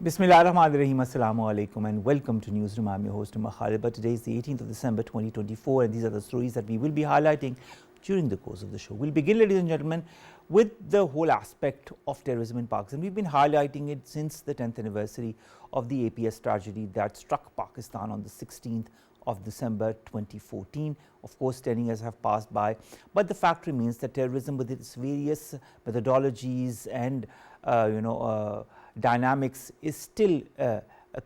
Bismillahirrahmanirrahim. Assalamu alaikum and welcome to Newsroom. I'm your host Umar Khalid. But today is the 18th of December 2024 and these are the stories that we will be highlighting during the course of the show. We'll begin, ladies and gentlemen, with the whole aspect of terrorism in Pakistan. We've been highlighting it since the 10th anniversary of the APS tragedy that struck Pakistan on the 16th of December 2014. Of course, 10 years have passed by, but the fact remains that terrorism with its various methodologies and dynamics is still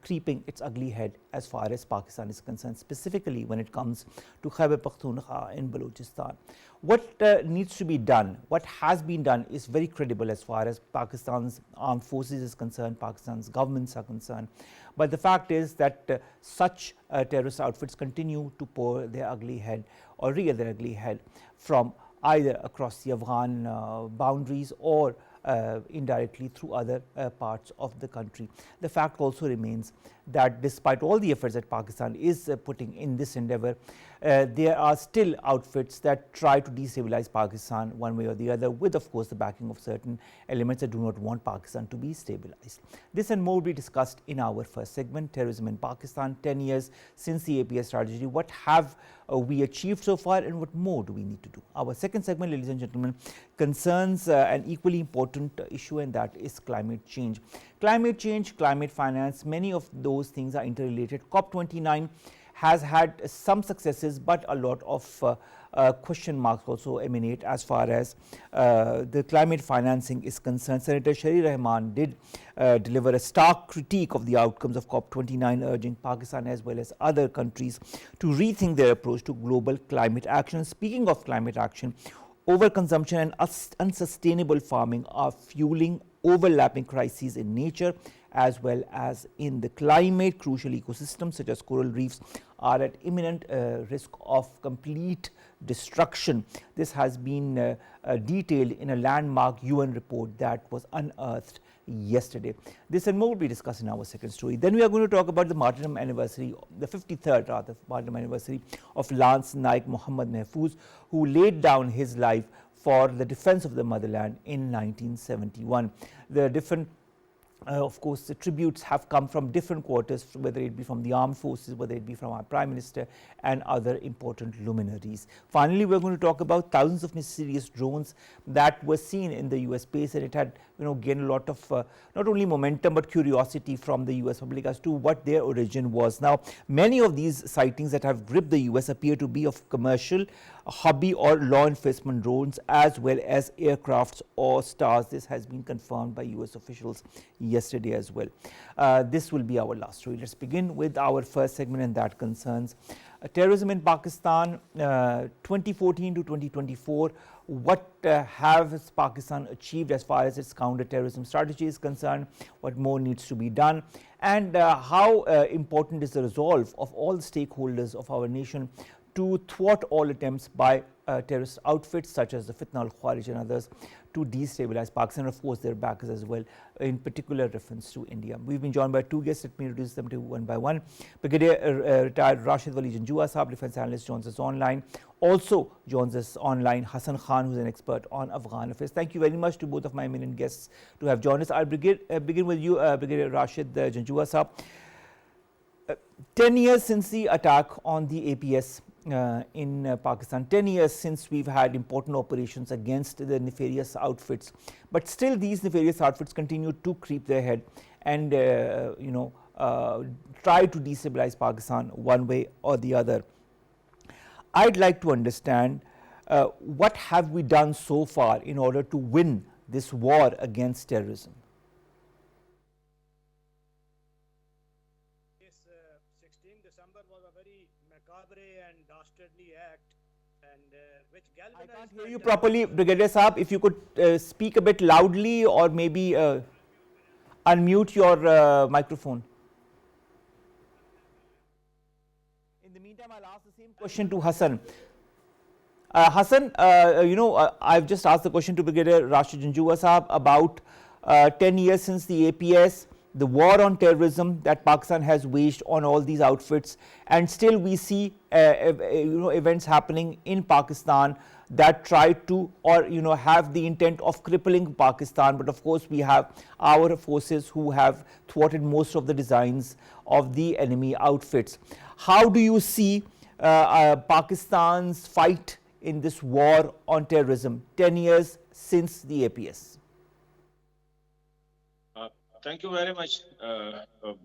creeping its ugly head as far as Pakistan is concerned, specifically when it comes to Khyber Pakhtunkhwa in Balochistan. What needs to be done, what has been done is very credible as far as Pakistan's armed forces is concerned, Pakistan's governments are concerned. But the fact is that such terrorist outfits continue to pour their ugly head or rear their ugly head from either across the Afghan boundaries or indirectly through other parts of the country. The fact also remains that despite all the efforts that Pakistan is putting in this endeavor, there are still outfits that try to destabilize Pakistan one way or the other, with of course the backing of certain elements that do not want Pakistan to be stabilized. This and more will be discussed in our first segment, Terrorism in Pakistan, 10 years since the APS tragedy. What have we achieved so far and what more do we need to do? Our second segment, ladies and gentlemen, concerns an equally important issue, and that is climate change. Climate change, climate finance, many of those things are interrelated. COP29 has had some successes, but a lot of question marks also emanate as far as the climate financing is concerned. Senator Shahid Rahman did deliver a stark critique of the outcomes of COP29, urging Pakistan as well as other countries to rethink their approach to global climate action. Speaking of climate action, overconsumption and unsustainable farming are fueling overlapping crises in nature as well as in the climate. Crucial ecosystems such as coral reefs are at imminent risk of complete destruction. This has been detailed in a landmark UN report that was unearthed yesterday. This and more will be discussed in our second story. Then we are going to talk about the martyrdom anniversary, the 53rd rather martyrdom anniversary of Lance Naik Muhammad Mahfouz, who laid down his life for the defense of the motherland in 1971. The different of course, the tributes have come from different quarters, whether it be from the armed forces, whether it be from our Prime Minister and other important luminaries. Finally, we are going to talk about thousands of mysterious drones that were seen in the US space, and it had gained a lot of not only momentum but curiosity from the US public as to what their origin was. Now, many of these sightings that have gripped the US appear to be of commercial, hobby or law enforcement drones as well as aircrafts or stars. This has been confirmed by US officials yesterday as well. This will be our last story. Let's begin with our first segment, and that concerns terrorism in Pakistan 2014 to 2024. What has Pakistan achieved as far as its counter-terrorism strategy is concerned? What more needs to be done? And how important is the resolve of all the stakeholders of our nation to thwart all attempts by terrorist outfits such as the Fitna al-Khawarij and others to destabilize Pakistan, of course their backers as well, in particular reference to India. We've been joined by two guests. Let me introduce them to you one by one. Brigadier retired Rashid Wali Janjua Sahab, defense analyst, joins us online. Also joins us online Hassan Khan, who's an expert on Afghan affairs. Thank you very much to both of my eminent guests to have joined us. I'll begin with you, Brigadier Rashid Janjua Sahab. 10 years since the attack on the APS in Pakistan, 10 years since we've had important operations against the nefarious outfits, but still these nefarious outfits continue to creep their head and try to destabilize Pakistan one way or the other. I'd like to understand what have we done so far in order to win this war against terrorism? 16 December was a very macabre and dastardly act, and which galvanized. I can't hear you properly, Brigadier Saab. If you could speak a bit loudly or maybe unmute your microphone. In the meantime, I'll ask the same question to Hassan. Hassan, I've just asked the question to Brigadier Rashid Janjua Sahab about 10 years since the APS, the war on terrorism that Pakistan has waged on all these outfits, and still we see events happening in Pakistan that try to, or have the intent of crippling Pakistan. But of course we have our forces who have thwarted most of the designs of the enemy outfits. How do you see Pakistan's fight in this war on terrorism 10 years since the APS? Thank you very much,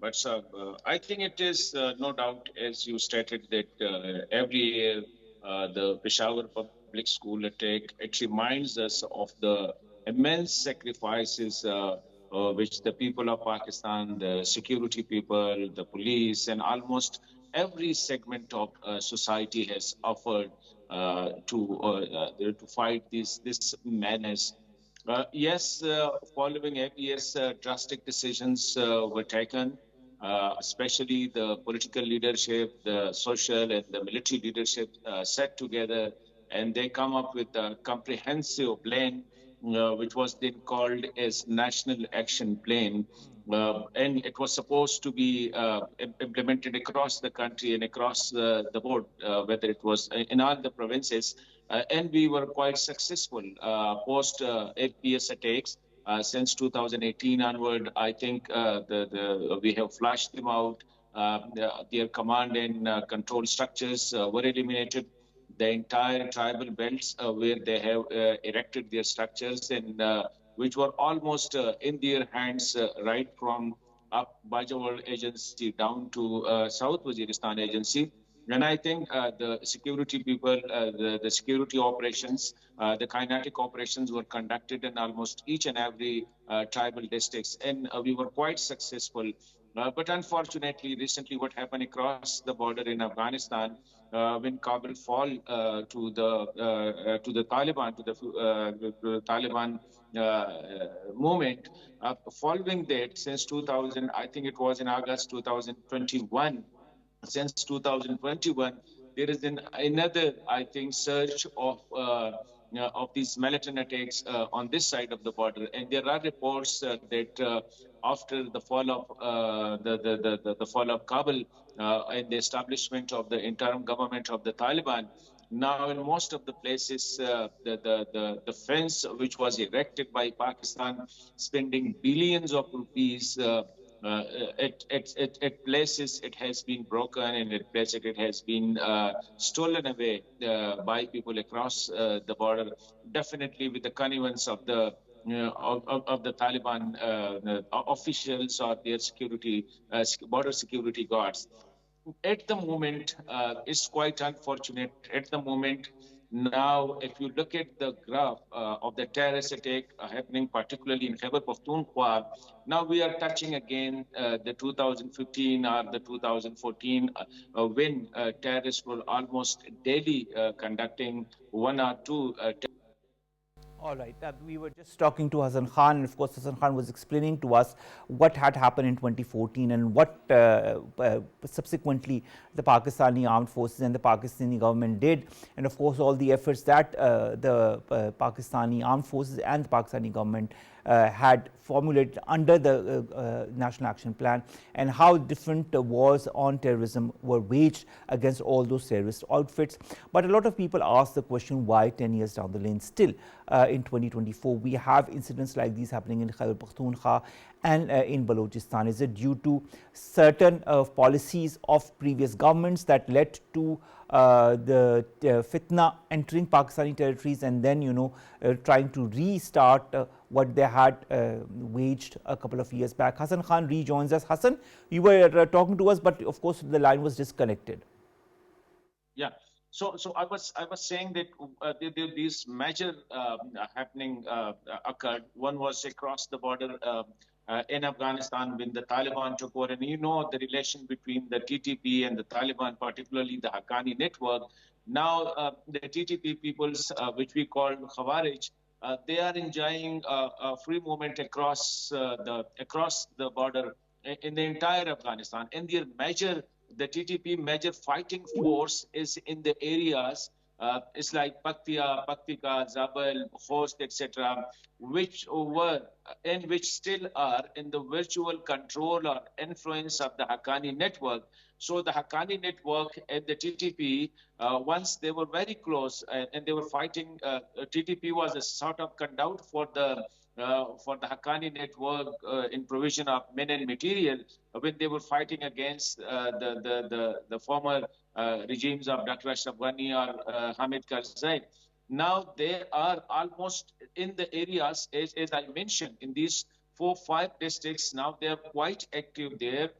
Batsa. I think it is no doubt, as you stated, that every year the Peshawar Public School attack, it reminds us of the immense sacrifices which the people of Pakistan, the security people, the police, and almost every segment of society has offered to fight this menace. Yes, following APS, drastic decisions were taken, especially the political leadership, the social and the military leadership sat together, and they come up with a comprehensive plan, which was then called as National Action Plan. And it was supposed to be implemented across the country and across the board, whether it was in all the provinces. And we were quite successful post APS attacks. Since 2018 onward, I think we have flushed them out. Their command and control structures were eliminated. The entire tribal belts where they have erected their structures, and which were almost in their hands, right from up Bajawal agency down to South Waziristan agency. And I think the security people, the security operations, the kinetic operations were conducted in almost each and every tribal districts, and we were quite successful. But unfortunately, recently, what happened across the border in Afghanistan, when Kabul fall to the Taliban, the Taliban movement, following that, since 2000, I think it was in August 2021. Since 2021, there is another, I think, surge of these militant attacks on this side of the border, and there are reports that after the fall of the fall of Kabul and the establishment of the interim government of the Taliban, now in most of the places, the fence which was erected by Pakistan, spending billions of rupees. At places it has been broken, and at places it has been stolen away by people across the border, definitely with the connivance of the of the Taliban officials or their security border security guards. At the moment, it's quite unfortunate. At the moment, now, if you look at the graph of the terrorist attack happening, particularly in Khyber Pakhtunkhwa, now we are touching again the 2015 or the 2014, when terrorists were almost daily conducting one or two. All right. We were just talking to Hassan Khan, and of course, Hassan Khan was explaining to us what had happened in 2014 and what subsequently the Pakistani armed forces and the Pakistani government did, and of course, all the efforts that the Pakistani armed forces and the Pakistani government had formulated under the National Action Plan, and how different wars on terrorism were waged against all those terrorist outfits. But a lot of people ask the question, why 10 years down the lane still in 2024 we have incidents like these happening in Khyber Pakhtunkhwa and in Balochistan? Is it due to certain policies of previous governments that led to the fitna entering Pakistani territories, and then trying to restart what they had waged a couple of years back? Hassan Khan rejoins us. Hassan, you were talking to us, but of course the line was disconnected. Yeah. So I was saying that these major happening occurred. One was across the border in Afghanistan when the Taliban took over, and the relation between the TTP and the Taliban, particularly the Haqqani network. Now the TTP peoples, which we call Khawarij, they are enjoying a free movement across the border in the entire Afghanistan, and the TTP major fighting force is in the areas It's like Paktika, Zabal, Khost, etc., which were and which still are in the virtual control or influence of the Haqqani network. So the Haqqani network and the TTP, once they were very close and they were fighting, TTP was a sort of conduit for the Haqqani network in provision of men and material when they were fighting against the former regimes of Dr. Ashraf Ghani or Hamid Karzai. Now they are almost in the areas, as I mentioned, in these 4-5 districts. Now they are quite active there.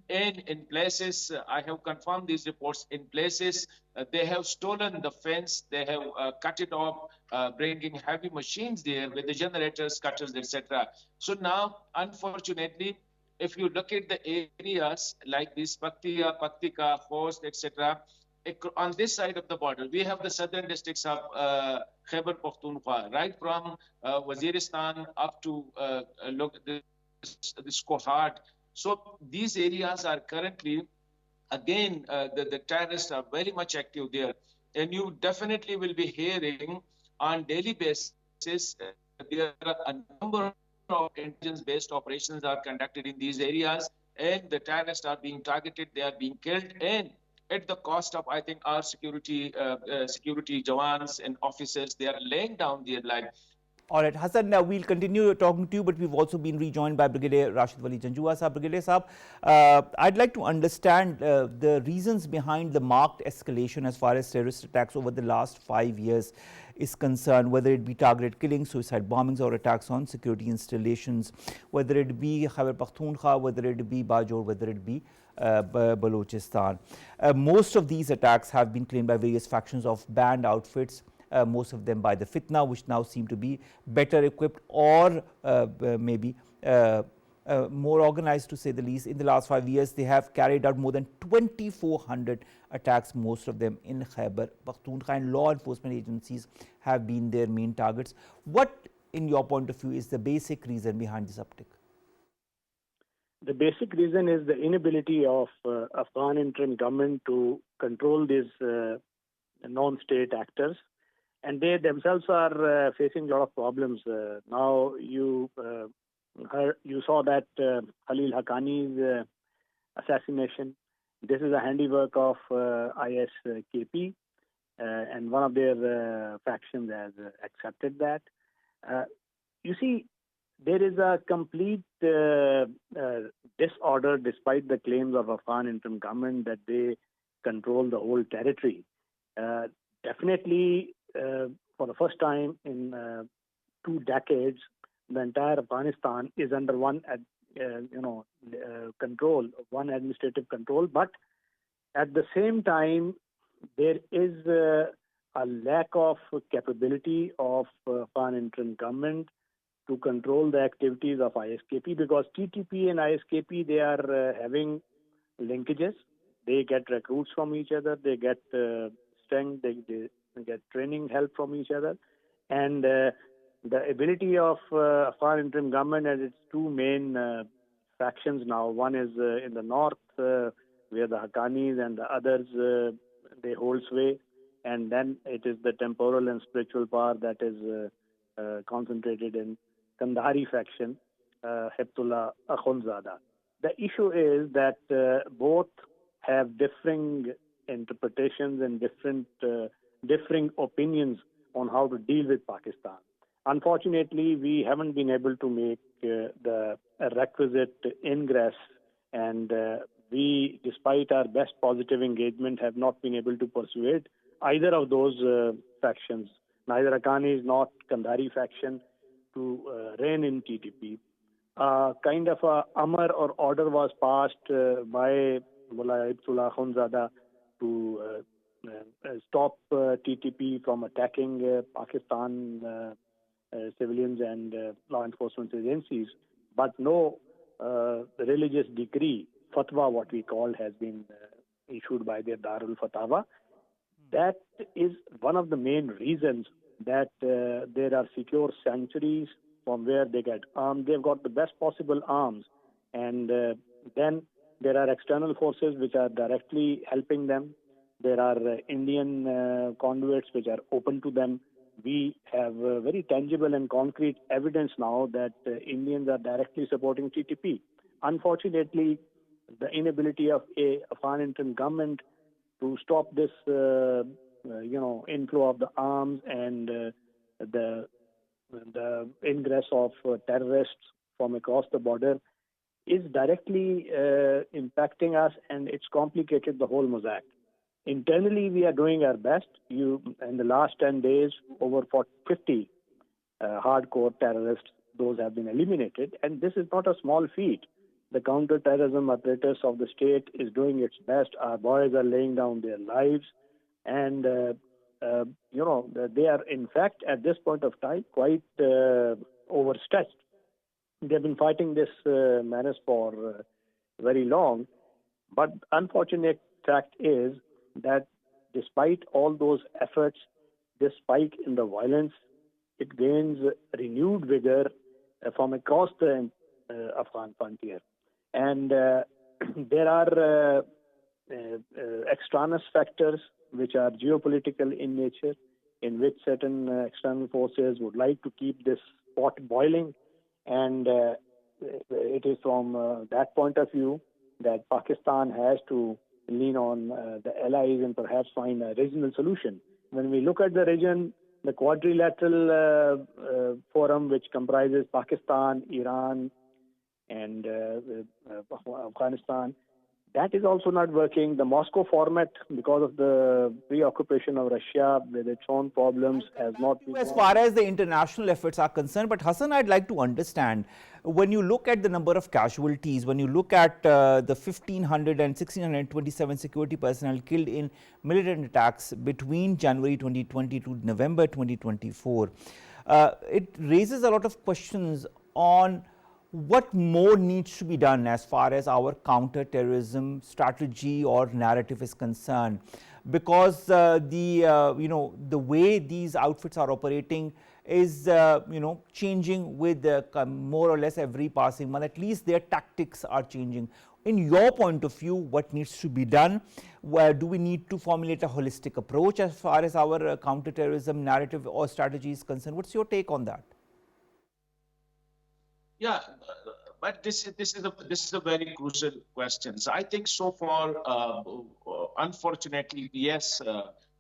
And in places, I have confirmed these reports, in places they have stolen the fence, they have cut it off, bringing heavy machines there with the generators, cutters, etc. So now, unfortunately, if you look at the areas like this Paktika, Khost, etc., on this side of the border, we have the southern districts of Khyber Pakhtunkhwa, right from Waziristan up to this Kohad. So these areas are currently, again, the terrorists are very much active there. And you definitely will be hearing on daily basis, there are a number of intelligence-based operations are conducted in these areas, and the terrorists are being targeted, they are being killed, and at the cost of, I think, our security jawans and officers, they are laying down their life. All right, Hassan, now we'll continue talking to you, but we've also been rejoined by Brigadier Rashid Wali Janjua Sahab. Brigadier Sahab, I'd like to understand the reasons behind the marked escalation as far as terrorist attacks over the last 5 years is concerned, whether it be targeted killings, suicide bombings, or attacks on security installations, whether it be Khyber Pakhtunkhwa, whether it be Bajor, whether it be Balochistan. Most of these attacks have been claimed by various factions of banned outfits, most of them by the Fitna, which now seem to be better equipped or maybe more organized, to say the least. In the last 5 years, they have carried out more than 2,400 attacks, most of them in Khyber Pakhtunkhwa, and law enforcement agencies have been their main targets. What, in your point of view, is the basic reason behind this uptick? The basic reason is the inability of Afghan interim government to control these non-state actors, and they themselves are facing a lot of problems. Now you saw that Khalil Haqqani's assassination. This is a handiwork of ISKP, and one of their factions has accepted that. You see, there is a complete disorder, despite the claims of Afghan interim government that they control the whole territory. Definitely, for the first time in 2 decades, the entire Afghanistan is under one control, one administrative control. But at the same time, there is a lack of capability of Afghan interim government to control the activities of ISKP, because TTP and ISKP, they are having linkages. They get recruits from each other, they get strength, they get training help from each other. And the ability of Afghan interim government has its 2 main factions now. One is in the north, where the Haqqanis and the others, they hold sway. And then it is the temporal and spiritual power that is concentrated in Kandahari faction, Heptullah Akhundzada. The issue is that both have differing interpretations and differing opinions on how to deal with Pakistan. Unfortunately, we haven't been able to make the requisite ingress, and we, despite our best positive engagement, have not been able to persuade either of those factions, neither Haqqanis nor Kandahari faction, to reign in TTP. Kind of a amar or order was passed by Mullah Heptullah Akhundzada to stop TTP from attacking Pakistan civilians and law enforcement agencies. But no religious decree, fatwa what we call, has been issued by their Darul Fatawa. That is one of the main reasons that there are secure sanctuaries from where they get armed. They've got the best possible arms. And then there are external forces which are directly helping them. There are Indian conduits which are open to them. We have very tangible and concrete evidence now that Indians are directly supporting TTP. Unfortunately, the inability of a Afghan interim government to stop this, inflow of the arms and the ingress of terrorists from across the border is directly impacting us, and it's complicated the whole mosaic. Internally, we are doing our best. In the last 10 days, over 50 hardcore terrorists, those have been eliminated. And this is not a small feat. The counter-terrorism apparatus of the state is doing its best. Our boys are laying down their lives. And, they are, in fact, at this point of time, quite overstretched. They've been fighting this menace for very long. But unfortunate fact is that despite all those efforts, this spike in the violence, it gains renewed vigor from across the Afghan frontier. And there are extraneous factors which are geopolitical in nature, in which certain external forces would like to keep this pot boiling. And it is from that point of view that Pakistan has to lean on the allies and perhaps find a regional solution. When we look at the region, the quadrilateral forum, which comprises Pakistan, Iran, and Afghanistan, that is also not working. The Moscow format, because of the preoccupation of Russia with its own problems, has not been... As far as the international efforts are concerned, but Hassan, I'd like to understand, when you look at the number of casualties, when you look at the 1,500 and 1,627 security personnel killed in militant attacks between January 2020 to November 2024, it raises a lot of questions on what more needs to be done as far as our counter-terrorism strategy or narrative is concerned, because the way these outfits are operating is changing with more or less every passing month. At least their tactics are changing. In your point of view, what needs to be done? Where do we need to formulate a holistic approach as far as our counter-terrorism narrative or strategy is concerned? What's your take on that? Yeah, but this is a very crucial question. So I think so far, unfortunately, yes,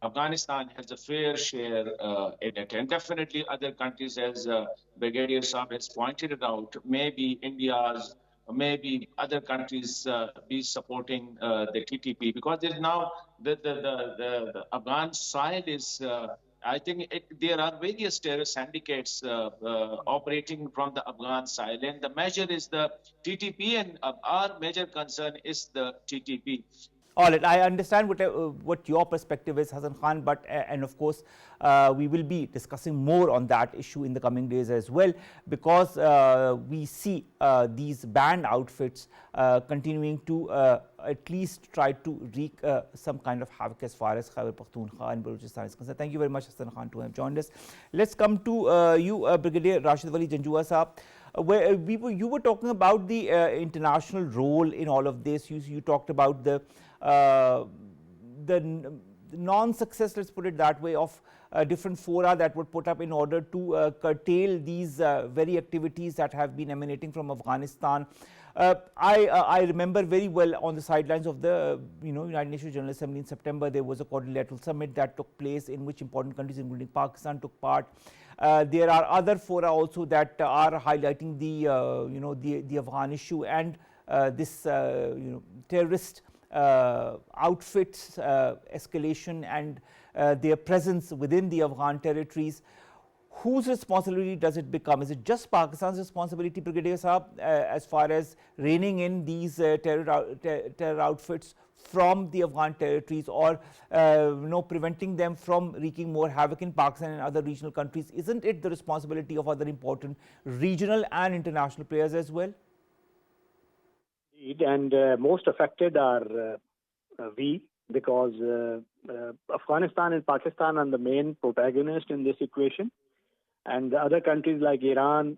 Afghanistan has a fair share in it, and definitely other countries, as Brigadier Saab has pointed it out, maybe India's, maybe other countries be supporting the TTP, because there's now the Afghan side is. I think there are various terrorist syndicates operating from the Afghan side, and the measure is the TTP, and our major concern is the TTP. All right, I understand what your perspective is, Hassan Khan, but and of course we will be discussing more on that issue in the coming days as well, because we see these banned outfits continuing to at least try to wreak some kind of havoc as far as Khyber Pakhtunkhwa and Balochistan is concerned. Thank you very much, Hassan Khan, to have joined us. Let's come to you, Brigadier Rashid Wali Janjua Saab. Where you were talking about the international role in all of this. You talked about the non-success, let's put it that way, of different fora that were put up in order to curtail these very activities that have been emanating from Afghanistan. I remember very well on the sidelines of the United Nations General Assembly in September, there was a quadrilateral summit that took place in which important countries including Pakistan took part. There are other fora also that are highlighting the Afghan issue and this terrorist outfits escalation and their presence within the Afghan territories. Whose responsibility does it become? Is it just Pakistan's responsibility, Brigadier Saab, as far as reining in these terror outfits from the Afghan territories, or preventing them from wreaking more havoc in Pakistan and other regional countries? Isn't it the responsibility of other important regional and international players as well? And most affected are we, because Afghanistan and Pakistan are the main protagonists in this equation. And the other countries like Iran,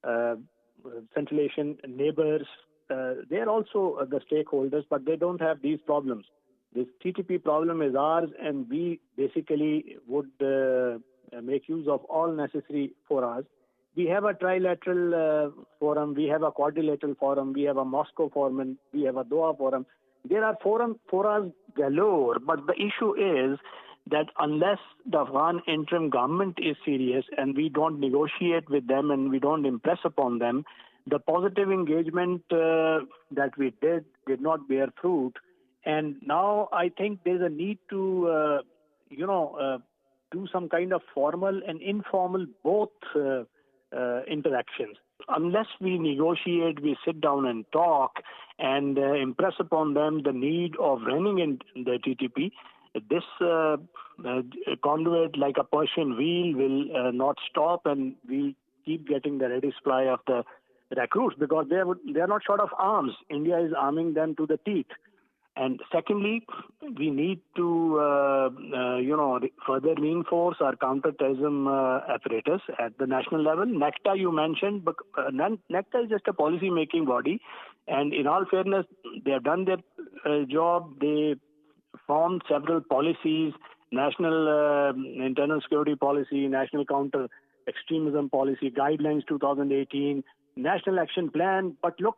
Central Asian neighbors, they are also the stakeholders, but they don't have these problems. This TTP problem is ours, and we basically would make use of all necessary forums. We have a trilateral forum, we have a quadrilateral forum, we have a Moscow forum, we have a Doha forum. There are forums galore, but the issue is that unless the Afghan interim government is serious and we don't negotiate with them and we don't impress upon them, the positive engagement that we did not bear fruit. And now I think there's a need to, do some kind of formal and informal both interactions. Unless we negotiate, we sit down and talk and impress upon them the need of running in the TTP, this conduit like a Persian wheel will not stop, and we keep getting the ready supply of the recruits because they are not short of arms. India is arming them to the teeth. And secondly, we need to, further reinforce our counter-terrorism apparatus at the national level. NECTA you mentioned, but NECTA is just a policy-making body. And in all fairness, they have done their job. They formed several policies, national internal security policy, national counter-extremism policy, guidelines 2018, national action plan. But look,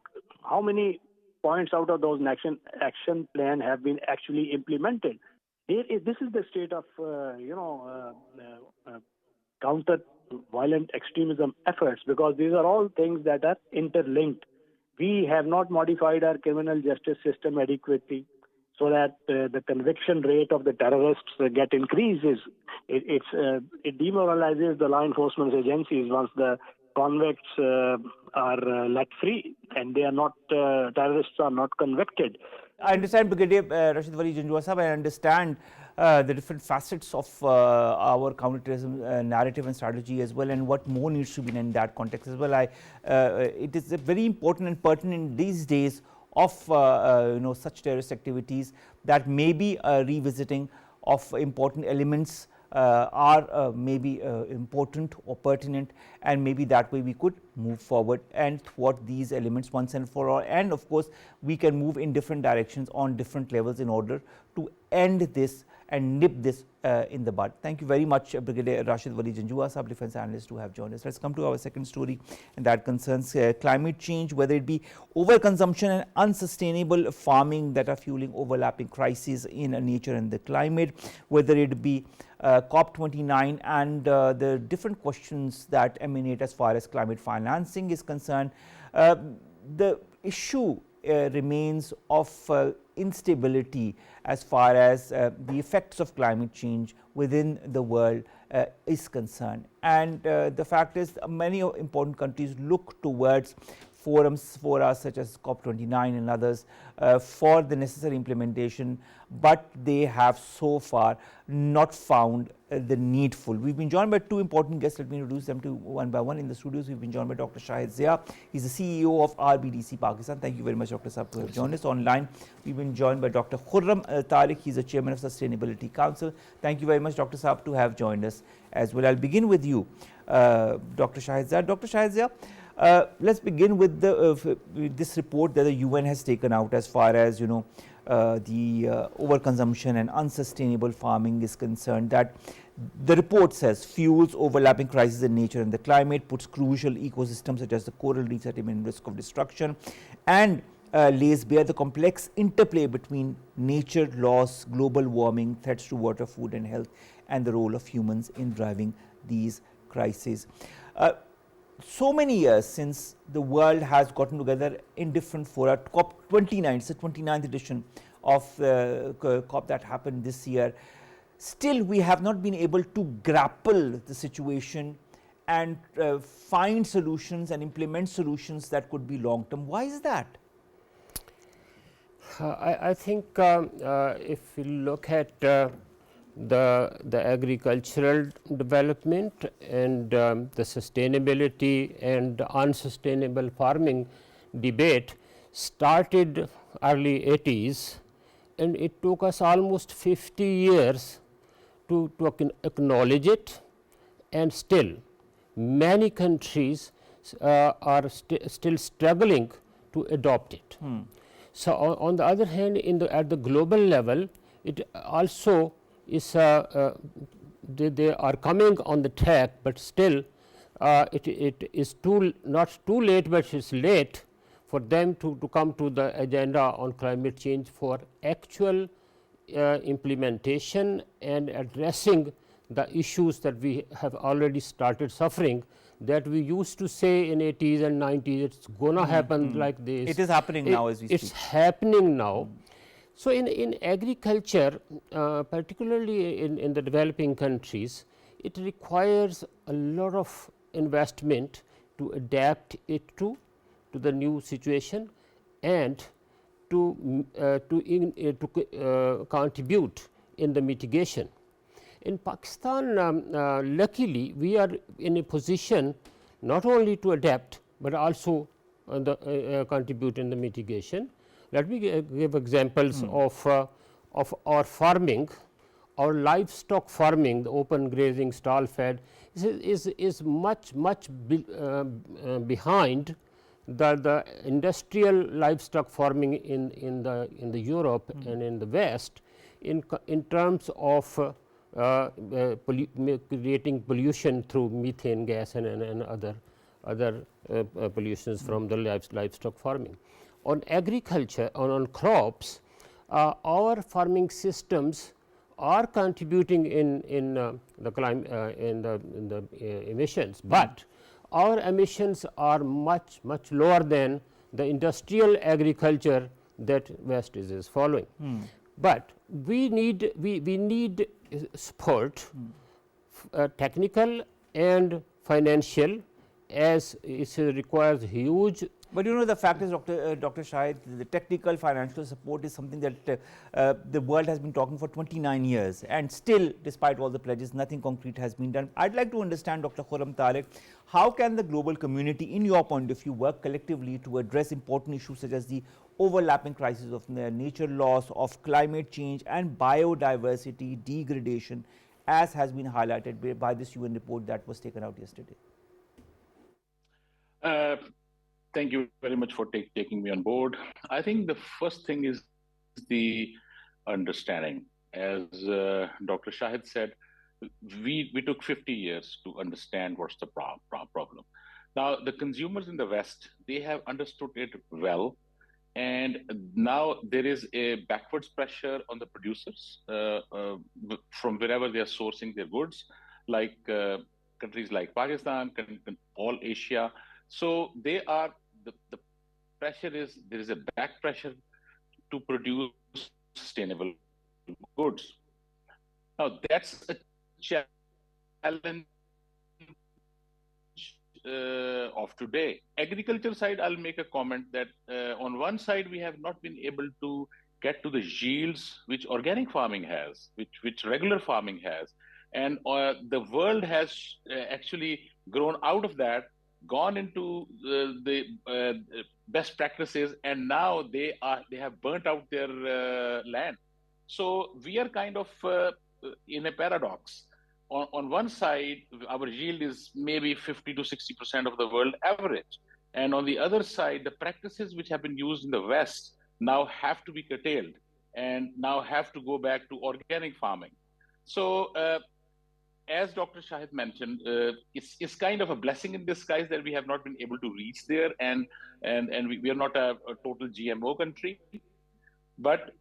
how many points out of those action plan have been actually implemented? This is the state of, counter-violent extremism efforts, because these are all things that are interlinked. We have not modified our criminal justice system adequately so that the conviction rate of the terrorists get increases. It demoralizes the law enforcement agencies once the convicts are let free and they are not, terrorists are not convicted. I understand, Brigadier Rashid Wali Janjua Sahab, I understand the different facets of our counterterrorism narrative and strategy as well, and what more needs to be done in that context as well. It is very important and pertinent these days of such terrorist activities that maybe revisiting of important elements are maybe important or pertinent, and maybe that way we could move forward and thwart these elements once and for all. And of course, we can move in different directions on different levels in order to end this and nip this in the bud. Thank you very much, Brigadier Rashid Wali Janjua, Sub Defense Analyst, to have joined us. Let's come to our second story, and that concerns climate change, whether it be overconsumption and unsustainable farming that are fueling overlapping crises in nature and the climate, whether it be COP29 and the different questions that emanate as far as climate financing is concerned. The issue remains of instability as far as the effects of climate change within the world is concerned. And the fact is, many important countries look towards forums such as COP29 and others for the necessary implementation, but they have so far not found the needful. We've been joined by two important guests. Let me introduce them to one by one. In the studios, we've been joined by Dr. Shahid Zia. He's the CEO of RBDC Pakistan. Thank you very much, Dr. Saab, to have joined us. Online, we've been joined by Dr. Khurram Tariq. He's the Chairman of Sustainability Council. Thank you very much, Dr. Saab, to have joined us as well. I'll begin with you, Dr. Shahid Zia. Dr. Shahid Zia, let's begin with this report that the UN has taken out as far as the overconsumption and unsustainable farming is concerned. That the report says fuels overlapping crises in nature and the climate, puts crucial ecosystems such as the coral reefs at imminent risk of destruction, and lays bare the complex interplay between nature loss, global warming, threats to water, food and health, and the role of humans in driving these crises. So many years since the world has gotten together in different fora. COP29, it's the 29th edition of the COP that happened this year. Still, we have not been able to grapple the situation and find solutions and implement solutions that could be long term. Why is that? I think if we look at the agricultural development and the sustainability and unsustainable farming debate started early 80s, and it took us almost 50 years to acknowledge it, and still many countries are still struggling to adopt it. So on the other hand, at the global level, it also is they are coming on the track, but still it is not too late, but it is late for them to come to the agenda on climate change for actual implementation and addressing the issues that we have already started suffering, that we used to say in 80s and 90s it's gonna happen like this. It is happening now as we It's speak. happening now. So, in agriculture, particularly in the developing countries, it requires a lot of investment to adapt it to the new situation and to contribute in the mitigation. In Pakistan, luckily we are in a position not only to adapt, but also contribute in the mitigation. Let me give examples of our farming. Our livestock farming, the open grazing, stall fed, is much behind the industrial livestock farming in the Europe and in the West in terms of creating pollution through methane gas and other pollutions from the livestock farming. On agriculture, on crops, our farming systems are contributing in the climate in the emissions, but our emissions are much lower than the industrial agriculture that West is following. But we need support, technical and financial, as it requires huge. But you know, the fact is, Dr. Shahid, the technical financial support is something that the world has been talking for 29 years, and still, despite all the pledges, nothing concrete has been done. I'd like to understand, Dr. Khurram Tariq, how can the global community, in your point of view, work collectively to address important issues such as the overlapping crises of nature loss, of climate change and biodiversity degradation, as has been highlighted by this UN report that was taken out yesterday? Thank you very much for taking me on board. I think the first thing is the understanding. As Dr. Shahid said, we took 50 years to understand what's the problem. Now, the consumers in the West, they have understood it well. And now there is a backwards pressure on the producers from wherever they are sourcing their goods, like countries like Pakistan, all Asia. So they are, the pressure is, there is a back pressure to produce sustainable goods. Now that's a challenge of today. Agriculture side, I'll make a comment that on one side, we have not been able to get to the yields which organic farming has, which regular farming has. And the world has actually grown out of that, gone into the best practices, and now they have burnt out their land. So we are kind of in a paradox. On one side, our yield is maybe 50 to 60% of the world average. And on the other side, the practices which have been used in the West now have to be curtailed and now have to go back to organic farming. So as Dr. Shahid mentioned, it's kind of a blessing in disguise that we have not been able to reach there, and we are not a total GMO country. But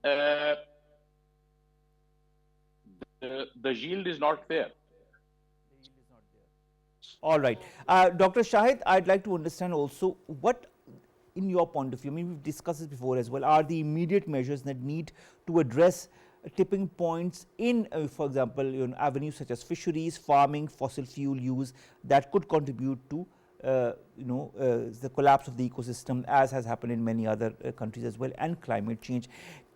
the yield is not there. All right. Dr. Shahid, I'd like to understand also what, in your point of view, I mean, we've discussed this before as well, are the immediate measures that need to address tipping points in, for example, avenues such as fisheries, farming, fossil fuel use that could contribute to, the collapse of the ecosystem, as has happened in many other countries as well, and climate change.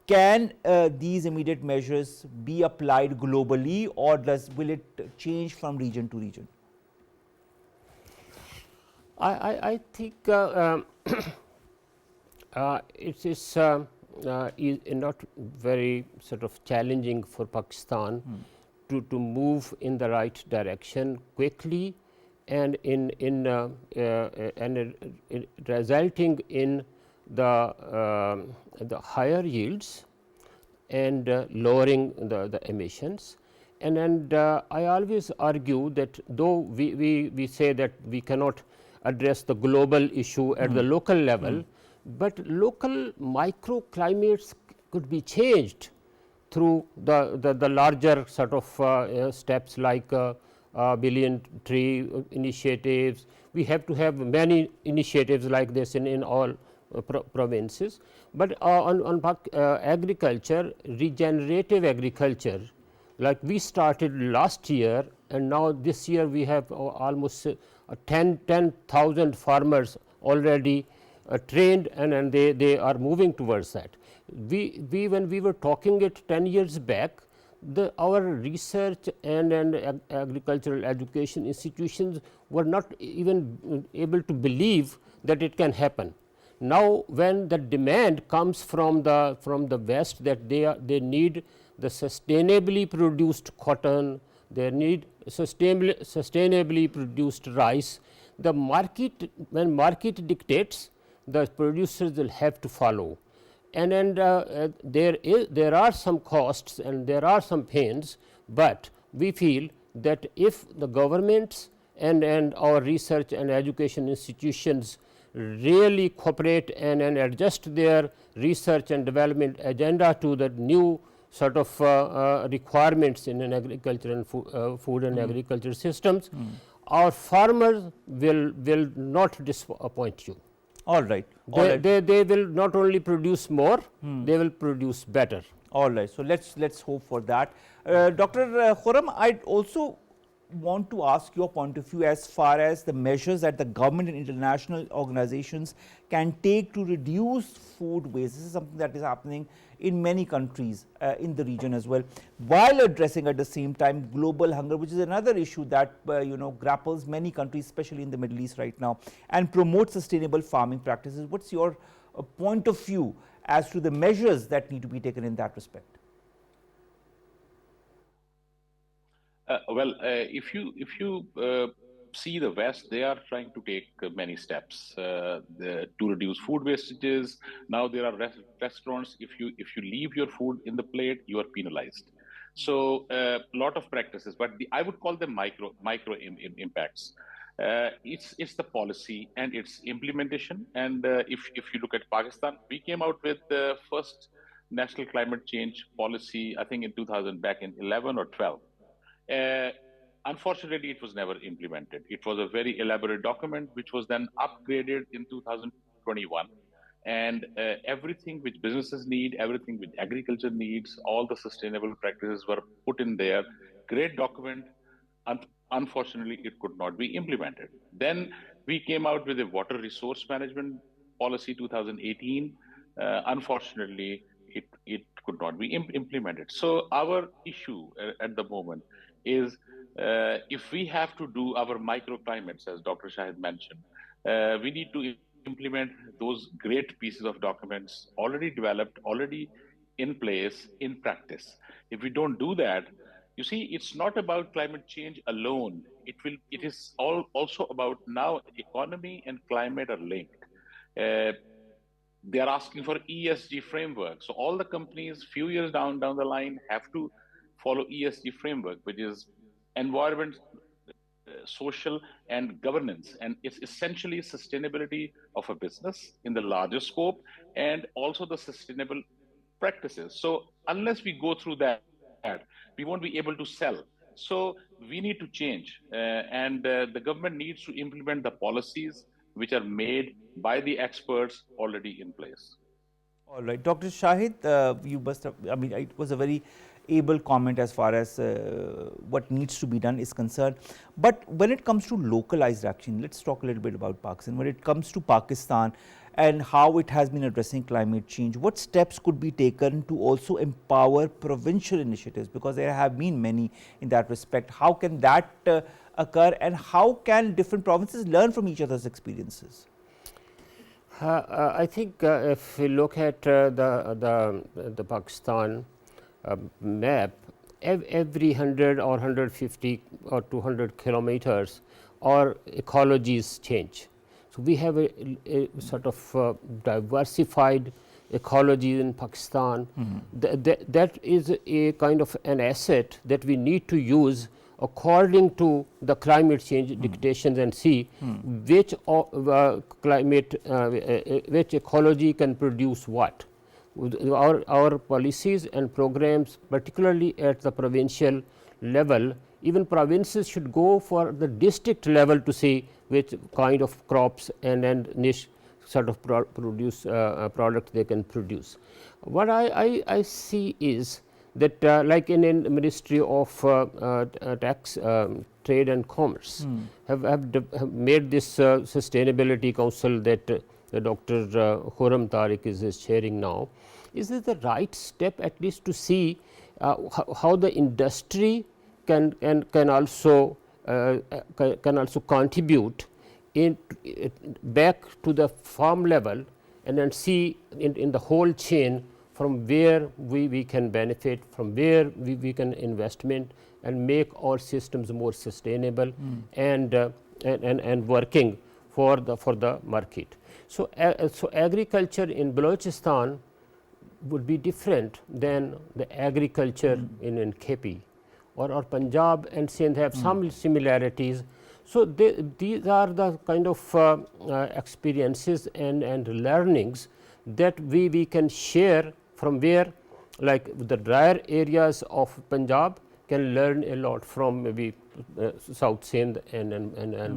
Can these immediate measures be applied globally, or will it change from region to region? I think it is not very sort of challenging for Pakistan to move in the right direction quickly, and resulting in the higher yields and lowering the emissions. And I always argue that though we say that we cannot address the global issue at the local level, but local microclimates could be changed through the larger sort of steps like billion tree initiatives. We have to have many initiatives like this in all provinces, but on agriculture, regenerative agriculture, like we started last year, and now this year we have almost 10,000 farmers already trained, and they are moving towards that. We when we were talking it 10 years back, our research and agricultural education institutions were not even able to believe that it can happen. Now, when the demand comes from the West, that they need the sustainably produced cotton, they need sustainably produced rice, the market, when market dictates, the producers will have to follow. And there are some costs and there are some pains, but we feel that if the governments and our research and education institutions really cooperate and adjust their research and development agenda to the new sort of requirements in an agriculture and food and agriculture systems, our farmers will not disappoint you. All right. They will not only produce more, they will produce better. All right. So let's hope for that. Dr. Khurram, I'd also want to ask your point of view as far as the measures that the government and international organizations can take to reduce food waste. This is something that is happening in many countries in the region as well, while addressing at the same time global hunger, which is another issue that grapples many countries, especially in the Middle East right now, and promote sustainable farming practices. What's your point of view as to the measures that need to be taken in that respect? If you see the West, they are trying to take many steps to reduce food wastages. Now there are restaurants. If you leave your food in the plate, you are penalized. So a lot of practices, but I would call them micro impacts. It's the policy and its implementation. And if you look at Pakistan, we came out with the first national climate change policy, I think in 2000, back in 11 or 12. Unfortunately, it was never implemented. It was a very elaborate document, which was then upgraded in 2021. And everything which businesses need, everything which agriculture needs, all the sustainable practices were put in there. Great document. Unfortunately, it could not be implemented. Then we came out with a water resource management policy 2018. Unfortunately, it could not be implemented. So our issue at the moment is if we have to do our microclimates, as Dr. Shahid mentioned, we need to implement those great pieces of documents already developed, already in place, in practice. If we don't do that, you see, it's not about climate change alone. It is also about now economy and climate are linked. They are asking for ESG framework. So all the companies few years down the line have to follow ESG framework, which is environment, social and governance. And it's essentially sustainability of a business in the larger scope and also the sustainable practices. So unless we go through that, we won't be able to sell. So we need to change and the government needs to implement the policies which are made by the experts already in place. All right. Dr. Shahid, you must have, I mean, it was a very able comment as far as what needs to be done is concerned. But when it comes to localized action, let's talk a little bit about Pakistan. When it comes to Pakistan and how it has been addressing climate change, what steps could be taken to also empower provincial initiatives? Because there have been many in that respect. How can that occur, and how can different provinces learn from each other's experiences? I think if we look at the Pakistan map, every 100 or 150 or 200 kilometers, our ecologies change. So we have a sort of diversified ecology in Pakistan. That is a kind of an asset that we need to use according to the climate change dictations and see which which ecology can produce what. Our policies and programs, particularly at the provincial level, even provinces should go for the district level to see which kind of crops and niche sort of product they can produce. What I see is that like in Ministry of Tax, Trade and Commerce have made this sustainability council that Dr. Khurram Tariq is chairing now. Is this the right step at least to see how the industry can also contribute back to the farm level and then see in the whole chain from where we can benefit, from where we can investment and make our systems more sustainable and working for the market. So agriculture in Balochistan would be different than the agriculture in KP or Punjab and Sindh have some similarities. So these are the kind of experiences and learnings that we can share, from where like the drier areas of Punjab can learn a lot from maybe South Sindh and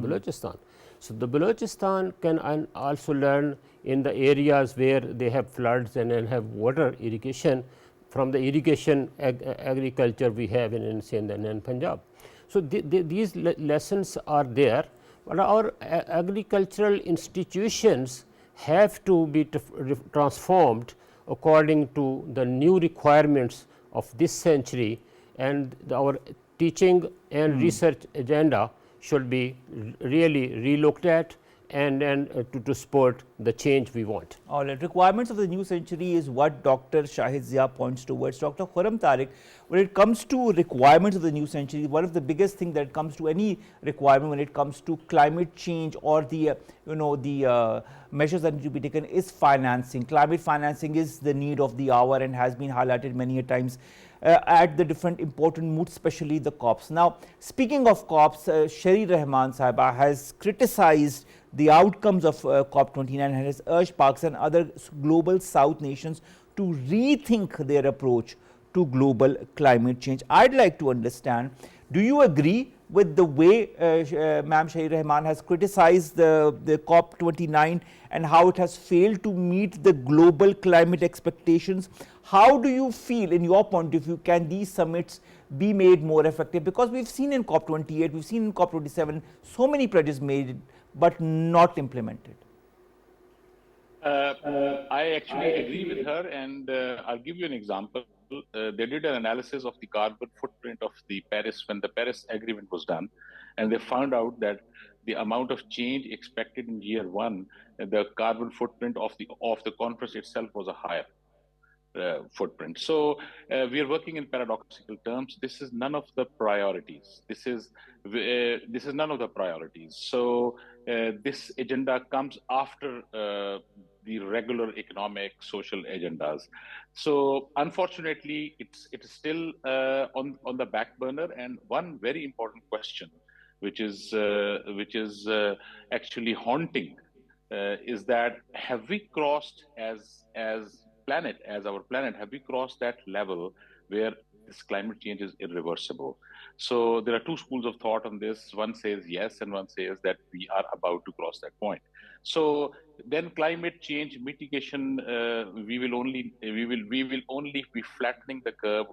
Balochistan. So the Balochistan can also learn in the areas where they have floods and have water irrigation from the irrigation agriculture we have in Sindh and Punjab. So these lessons are there, but our agricultural institutions have to be transformed according to the new requirements of this century, and our teaching and research agenda should be really relooked at and to support the change we want. All right. Requirements of the new century is what Dr. Shahid Zia points towards. Dr. Khurram Tariq, when it comes to requirements of the new century, one of the biggest thing that comes to any requirement when it comes to climate change or the measures that need to be taken is financing. Climate financing is the need of the hour and has been highlighted many a times at the different important moods, especially the COPs. Now, speaking of COPs, Shari Rahman Sahiba has criticized the outcomes of COP29 and has urged Pakistan and other global South nations to rethink their approach to global climate change. I'd like to understand, do you agree with the way Ma'am Shahid Rahman has criticized the COP29 and how it has failed to meet the global climate expectations? How do you feel, in your point of view, can these summits be made more effective? Because we've seen in COP28, we've seen in COP27, so many pledges made but not implemented. I actually agree with her, and I'll give you an example. They did an analysis of the carbon footprint of the Paris when the Paris Agreement was done, and they found out that the amount of change expected in year one, the carbon footprint of the conference itself was a higher footprint. So we are working in paradoxical terms. This is none of the priorities. This is none of the priorities. So this agenda comes after the regular economic, social agendas. So unfortunately, it's still on the back burner. And one very important question, which is actually haunting, is that have we crossed as our planet, have we crossed that level where this climate change is irreversible? So there are two schools of thought on this. One says yes, and one says that we are about to cross that point. So then climate change mitigation, we will only be flattening the curve,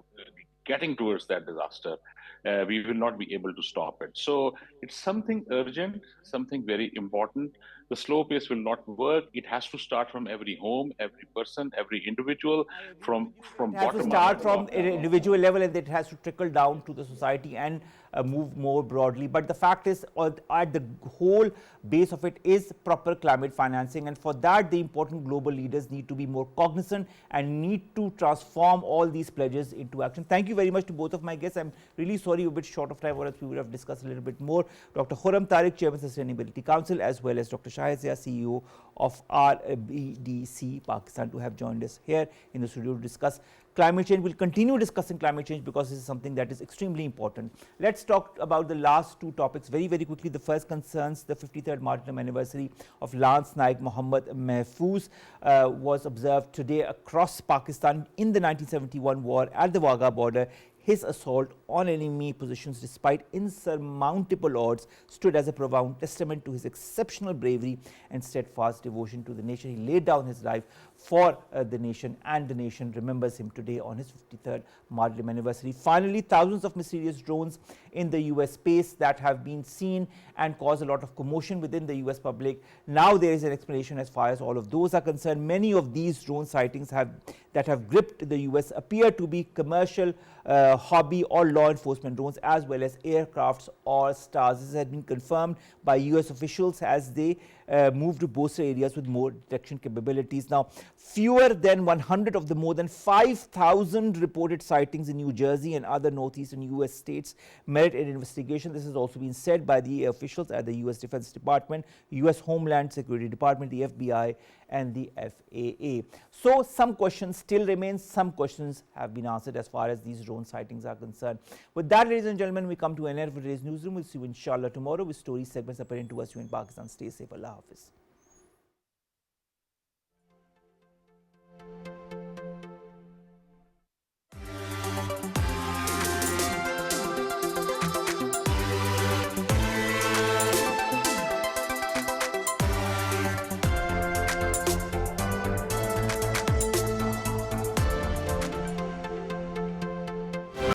getting towards that disaster. We will not be able to stop it. So it's something urgent, something very important. The slow pace will not work. It has to start from every home, every person, every individual, from bottom up. It has to start from an individual level, and it has to trickle down to the society and move more broadly. But the fact is, at the whole base of it is proper climate financing, and for that the important global leaders need to be more cognizant and need to transform all these pledges into action. Thank you very much to both of my guests. I'm really sorry we're a bit short of time, or else we would have discussed a little bit more. Dr. Khurram Tariq, Chairman Sustainability Council, as well as Dr. Shahid Zia, CEO of RBDC Pakistan, to have joined us here in the studio to discuss climate change. We'll continue discussing climate change because this is something that is extremely important. Let's talk about the last two topics very, very quickly. The first concerns the 53rd martyrdom anniversary of Lance Naik Muhammad Mahfouz, was observed today across Pakistan in the 1971 war at the Wagah border. His assault on enemy positions, despite insurmountable odds, stood as a profound testament to his exceptional bravery and steadfast devotion to the nation. He laid down his life for the nation, and the nation remembers him today on his 53rd martyrdom anniversary. Finally, thousands of mysterious drones in the US space that have been seen and caused a lot of commotion within the US public. Now there is an explanation as far as all of those are concerned. Many of these drone sightings that have gripped the US appear to be commercial, hobby or law enforcement drones, as well as aircrafts or stars. This has been confirmed by US officials as they move to bolster areas with more detection capabilities. Now, fewer than 100 of the more than 5,000 reported sightings in New Jersey and other northeastern US states merit an investigation. This has also been said by the officials at the US Defense Department, US Homeland Security Department, the FBI and the FAA. So some questions still remain. Some questions have been answered as far as these drone sightings are concerned. With that, ladies and gentlemen, we come to an end of today's newsroom. We'll see you inshallah tomorrow with stories, segments apparent to us here in Pakistan. Stay safe. Allah Hafiz.